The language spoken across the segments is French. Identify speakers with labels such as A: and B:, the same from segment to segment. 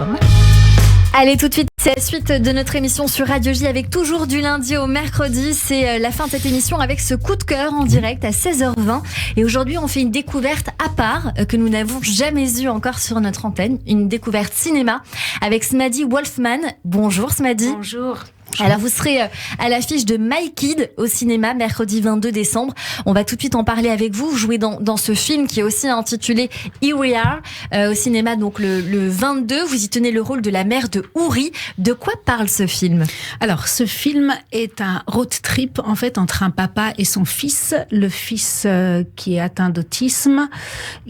A: pas mal.
B: Allez, tout de suite, c'est la suite de notre émission sur Radio J avec toujours du lundi au mercredi. C'est la fin de cette émission avec ce coup de cœur en direct à 16h20. Et aujourd'hui, on fait une découverte à part que nous n'avons jamais eue encore sur notre antenne. Une découverte cinéma avec Smadi Wolfman. Bonjour Smadi.
C: Bonjour.
B: Alors vous serez à l'affiche de My Kid au cinéma mercredi 22 décembre. On va tout de suite en parler avec vous. Vous jouez dans ce film qui est aussi intitulé Here We Are au cinéma donc le 22. Vous y tenez le rôle de la mère de Ouri. De quoi parle ce film ?
C: Alors ce film est un road trip en fait entre un papa et son fils. Le fils qui est atteint d'autisme,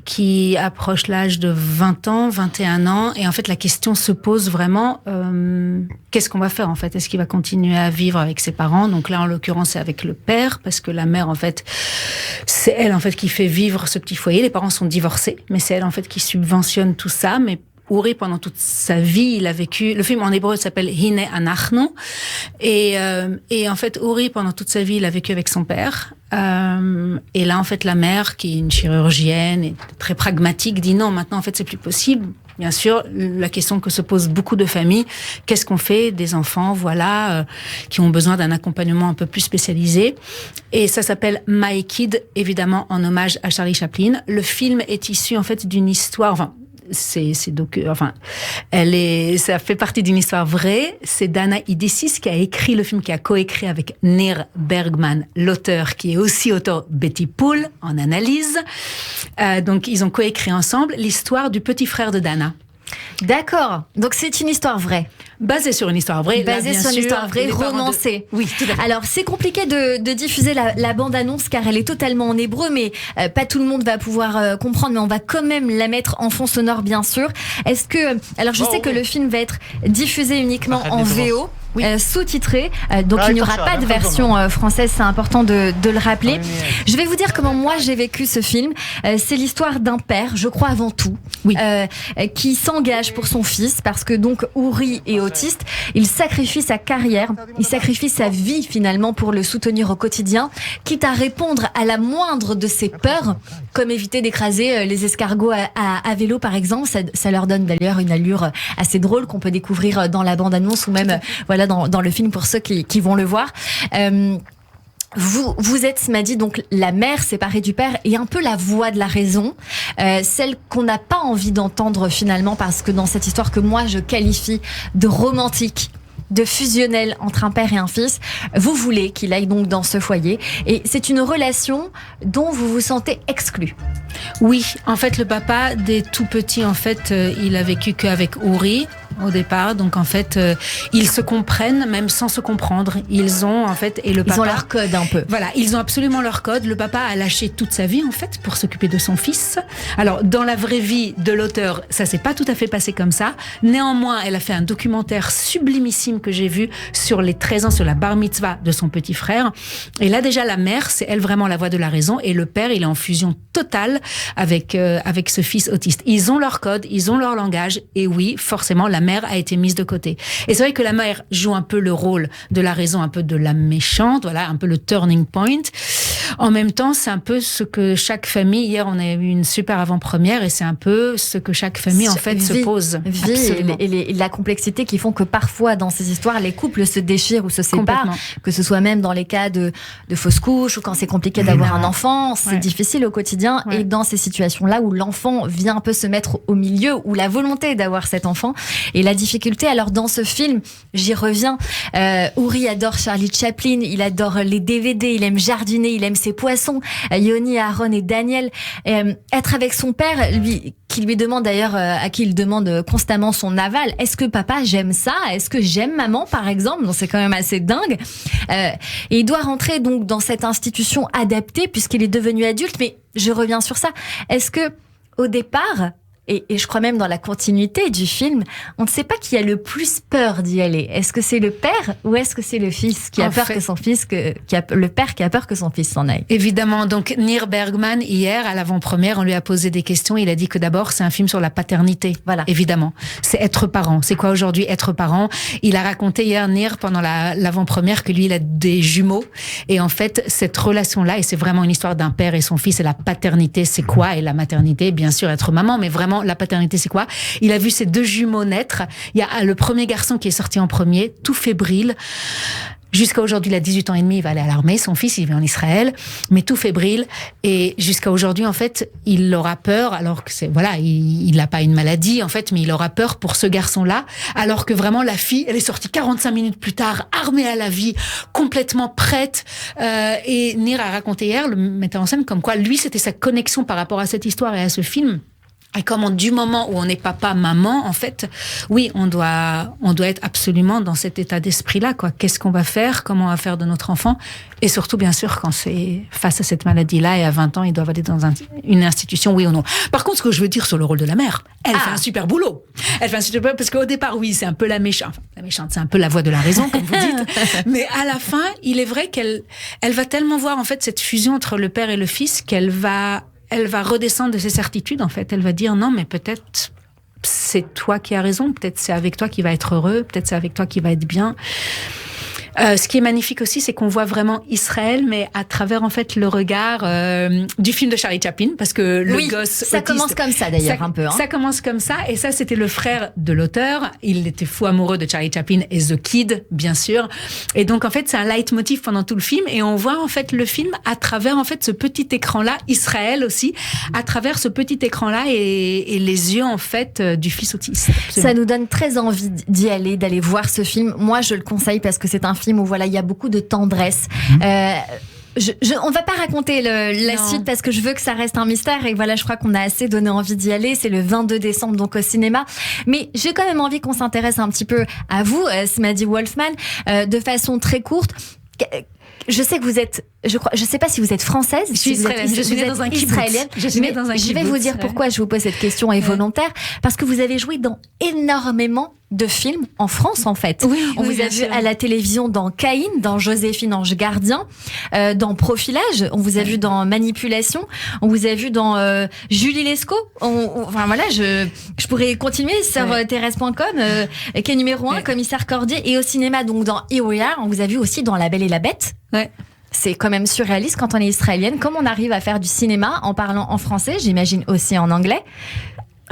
C: qui approche l'âge de 20 ans, 21 ans. Et en fait la question se pose vraiment, qu'est-ce qu'on va faire en fait ? Est-ce qu'il va continuer à vivre avec ses parents? Donc là, en l'occurrence, c'est avec le père, parce que la mère, en fait, c'est elle, en fait, qui fait vivre ce petit foyer. Les parents sont divorcés, mais c'est elle, en fait, qui subventionne tout ça. Mais Ouri, pendant toute sa vie, il a vécu... Le film en hébreu s'appelle Hine Anachnu. Et en fait, Ouri, pendant toute sa vie, il a vécu avec son père. Et là, en fait, la mère, qui est une chirurgienne et très pragmatique, dit non, maintenant, en fait, c'est plus possible. Bien sûr, la question que se posent beaucoup de familles, qu'est-ce qu'on fait des enfants, voilà, qui ont besoin d'un accompagnement un peu plus spécialisé. Et ça s'appelle My Kid, évidemment, en hommage à Charlie Chaplin. Le film est issu, en fait, d'une histoire, enfin, ça fait partie d'une histoire vraie. C'est Dana Idissis qui a écrit le film, qui a coécrit avec Nir Bergman, l'auteur, qui est aussi auteur Betty Pool, en analyse. Donc, ils ont coécrit ensemble l'histoire du petit frère de Dana.
B: D'accord. Donc, c'est une histoire vraie.
C: Basée sur une histoire vraie.
B: Basée sur une histoire vraie, romancée.
C: Oui, tout à fait.
B: Alors, c'est compliqué de diffuser la bande-annonce car elle est totalement en hébreu, mais pas tout le monde va pouvoir comprendre, mais on va quand même la mettre en fond sonore, bien sûr. Est-ce que... Alors, je sais que le film va être diffusé uniquement en VO. Oui. Sous-titré, donc il n'y aura pas de version française, c'est important de le rappeler. Je vais vous dire comment moi j'ai vécu ce film. C'est l'histoire d'un père, je crois avant tout, qui s'engage pour son fils parce que donc Ouri est autiste. Il sacrifie sa carrière, il sacrifie sa vie finalement pour le soutenir au quotidien, quitte à répondre à la moindre de ses peurs, comme éviter d'écraser les escargots à vélo par exemple. Ça leur donne d'ailleurs une allure assez drôle qu'on peut découvrir dans la bande-annonce ou même voilà dans le film pour ceux qui vont le voir. Vous êtes, Smadi, donc la mère séparée du père et un peu la voix de la raison, celle qu'on n'a pas envie d'entendre finalement parce que dans cette histoire que moi je qualifie de romantique, de fusionnel entre un père et un fils, vous voulez qu'il aille donc dans ce foyer et c'est une relation dont vous vous sentez exclu.
C: Oui, en fait le papa dès tout petit en fait il a vécu qu'avec Ouri au départ, donc en fait ils se comprennent même sans se comprendre. Ils ont en fait et le papa,
B: ils ont leur code un peu.
C: Voilà, ils ont absolument leur code. Le papa a lâché toute sa vie en fait pour s'occuper de son fils. Alors dans la vraie vie de l'auteur, ça s'est pas tout à fait passé comme ça. Néanmoins, elle a fait un documentaire sublimissime que j'ai vu sur les 13 ans, sur la bar mitzvah de son petit frère. Et là déjà la mère, c'est elle vraiment la voix de la raison et le père, il est en fusion totale avec ce fils autiste. Ils ont leur code, ils ont leur langage et oui, forcément la mère a été mise de côté. Et c'est vrai que la mère joue un peu le rôle de la raison, un peu de la méchante, voilà, un peu le turning point. En même temps, c'est un peu ce que chaque famille, hier on a eu une super avant-première et c'est un peu ce que chaque famille en fait se pose.
B: Et la complexité qui font que parfois dans ces histoires, les couples se déchirent ou se séparent, que ce soit même dans les cas de fausses couches ou quand c'est compliqué d'avoir un enfant, c'est difficile au quotidien et dans ces situations-là où l'enfant vient un peu se mettre au milieu, ou la volonté d'avoir cet enfant et la difficulté. Alors dans ce film, j'y reviens, Ouri adore Charlie Chaplin, il adore les DVD, il aime jardiner, il aime ses poissons, Yoni, Aaron et Daniel. Être avec son père, qui lui demande d'ailleurs, à qui il demande constamment son aval. Est-ce que papa, j'aime ça? Est-ce que j'aime maman, par exemple? Donc c'est quand même assez dingue. Et il doit rentrer donc dans cette institution adaptée puisqu'il est devenu adulte. Mais je reviens sur ça. Est-ce que au départ, et je crois même dans la continuité du film, on ne sait pas qui a le plus peur d'y aller. Est-ce que c'est le père ou est-ce que c'est le fils qui a peur que son fils, le père qui a peur que son fils s'en aille?
C: Évidemment. Donc, Nir Bergman, hier, à l'avant-première, on lui a posé des questions. Il a dit que d'abord, c'est un film sur la paternité. Voilà. Évidemment. C'est être parent. C'est quoi aujourd'hui être parent? Il a raconté hier, Nir, pendant l'avant-première, que lui, il a des jumeaux. Et en fait, cette relation-là, et c'est vraiment une histoire d'un père et son fils, et la paternité, c'est quoi? Et la maternité, bien sûr, être maman, mais vraiment vraiment la paternité c'est quoi. Il a vu ses 2 jumeaux naître. Il y a le premier garçon qui est sorti en premier, tout fébrile. Jusqu'à aujourd'hui, il a 18 ans et demi, il va aller à l'armée. Son fils, il vit en Israël, mais tout fébrile. Et jusqu'à aujourd'hui, en fait, il aura peur, alors que il n'a pas une maladie, en fait, mais il aura peur pour ce garçon-là. Alors que vraiment, la fille, elle est sortie 45 minutes plus tard, armée à la vie, complètement prête. Et Nir a raconté hier, le metteur en scène, comme quoi, lui, c'était sa connexion par rapport à cette histoire et à ce film. Et comment du moment où on est papa, maman, en fait, oui, on doit être absolument dans cet état d'esprit-là, quoi. Qu'est-ce qu'on va faire? Comment on va faire de notre enfant? Et surtout, bien sûr, quand c'est face à cette maladie-là et à 20 ans, ils doivent aller dans une institution, oui ou non. Par contre, ce que je veux dire sur le rôle de la mère, elle fait un super boulot. Elle fait un super boulot parce qu'au départ, oui, c'est un peu la méchante. Enfin, la méchante, c'est un peu la voix de la raison, comme vous dites. Mais à la fin, il est vrai qu'elle va tellement voir, en fait, cette fusion entre le père et le fils qu'elle va redescendre de ses certitudes, en fait. Elle va dire, non, mais peut-être c'est toi qui as raison, peut-être c'est avec toi qui va être heureux, peut-être c'est avec toi qui va être bien. Ce qui est magnifique aussi, c'est qu'on voit vraiment Israël, mais à travers en fait le regard du film de Charlie Chaplin, parce que le gosse
B: ça
C: autiste,
B: commence comme ça d'ailleurs un peu.
C: Ça commence comme ça, et ça c'était le frère de l'auteur. Il était fou amoureux de Charlie Chaplin et The Kid, bien sûr. Et donc en fait c'est un leitmotiv pendant tout le film, et on voit en fait le film à travers en fait ce petit écran-là, Israël aussi, à travers ce petit écran-là et les yeux en fait du fils autiste. Absolument.
B: Ça nous donne très envie d'y aller, d'aller voir ce film. Moi je le conseille parce que c'est un film où il y a beaucoup de tendresse. On va pas raconter la suite parce que je veux que ça reste un mystère et voilà, je crois qu'on a assez donné envie d'y aller. C'est le 22 décembre donc au cinéma. Mais j'ai quand même envie qu'on s'intéresse un petit peu à vous, Smadie Wolfman, de façon très courte. Je sais que vous êtes, je sais pas si vous êtes française.
C: Je suis israélienne. Je suis née dans un kibbutz.
B: Je vais vous dire pourquoi je vous pose cette question est volontaire. Parce que vous avez joué dans énormément de films en France, en fait.
C: Oui,
B: on vous a vu à la télévision dans Caïn, dans Joséphine Ange Gardien, dans Profilage, on vous a vu dans Manipulation, on vous a vu dans Julie Lescaut. Enfin voilà, je pourrais continuer sur Thérèse.com, qui est numéro 1, Commissaire Cordier, et au cinéma, donc dans Here We Are, on vous a vu aussi dans La Belle et la Bête.
C: Ouais.
B: C'est quand même surréaliste quand on est israélienne. Comment on arrive à faire du cinéma en parlant en français, j'imagine aussi en anglais?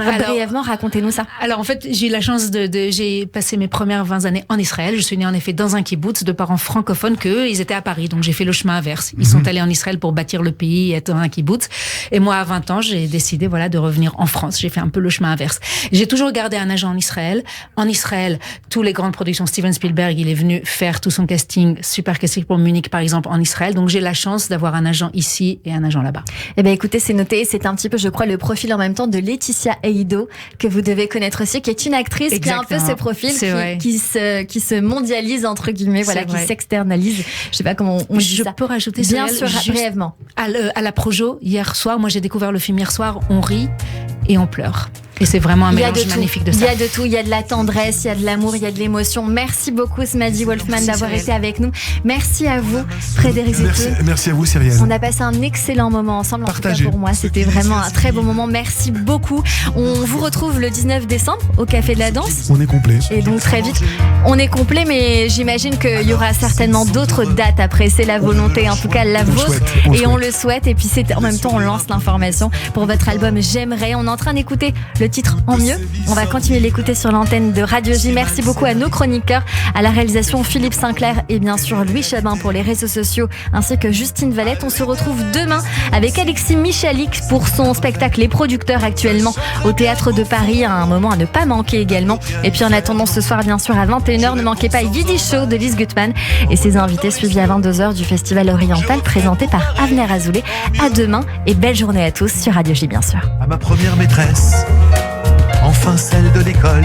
B: Brièvement, racontez-nous ça.
C: Alors en fait, j'ai eu la chance j'ai passé mes premières 20 années en Israël. Je suis née en effet dans un kibbutz de parents francophones ils étaient à Paris. Donc j'ai fait le chemin inverse. Ils sont allés en Israël pour bâtir le pays et être dans un kibbutz. Et moi, à 20 ans, j'ai décidé de revenir en France. J'ai fait un peu le chemin inverse. J'ai toujours gardé un agent en Israël. En Israël, tous les grandes productions, Steven Spielberg, il est venu faire tout son casting, super casting pour Munich par exemple, en Israël. Donc j'ai la chance d'avoir un agent ici et un agent là-bas.
B: Eh bien écoutez, c'est noté. C'est un petit peu, je crois, le profil en même temps de Laetitia Eido, que vous devez connaître aussi, qui est une actrice. Exactement. Qui a un peu ce profil qui se mondialise entre guillemets, qui s'externalise. Je sais pas comment on dit ça.
C: Je peux rajouter
B: bien sûr, brièvement.
C: À la Projo hier soir, moi j'ai découvert le film hier soir. On rit et on pleure. Et c'est vraiment un mélange magnifique de ça.
B: Il y a de tout, il y a de la tendresse, il y a de l'amour, il y a de l'émotion. Merci beaucoup Smadie Wolfman d'avoir été avec nous. Merci à vous Frédéric Zetoun.
A: Merci à vous Cyrielle.
B: On a passé un excellent moment ensemble.
A: Partagé.
B: En tout cas pour moi, c'était vraiment un très beau moment. Merci beaucoup. On vous retrouve le 19 décembre au Café de la Danse.
A: On est complet.
B: Et donc très vite, on est complet, mais j'imagine qu'il y aura certainement d'autres dates après. C'est la volonté, en tout cas la vôtre. On le souhaite. Et puis en même temps, on lance l'information pour votre album J'aimerais. On est en train d'écouter le titre En mieux. On va continuer l'écouter sur l'antenne de Radio J. Merci beaucoup à nos chroniqueurs, à la réalisation Philippe Sinclair et bien sûr Louis Chabin pour les réseaux sociaux, ainsi que Justine Valette. On se retrouve demain avec Alexis Michalik pour son spectacle Les Producteurs, actuellement au Théâtre de Paris, à un moment à ne pas manquer également. Et puis en attendant ce soir, bien sûr à 21h, ne manquez pas Yiddish Show de Lise Gutmann et ses invités, suivis à 22h du Festival Oriental présenté par Avner Azoulay. À demain et belle journée à tous sur Radio J, bien sûr.
D: À ma première maîtresse, enfin celle de l'école,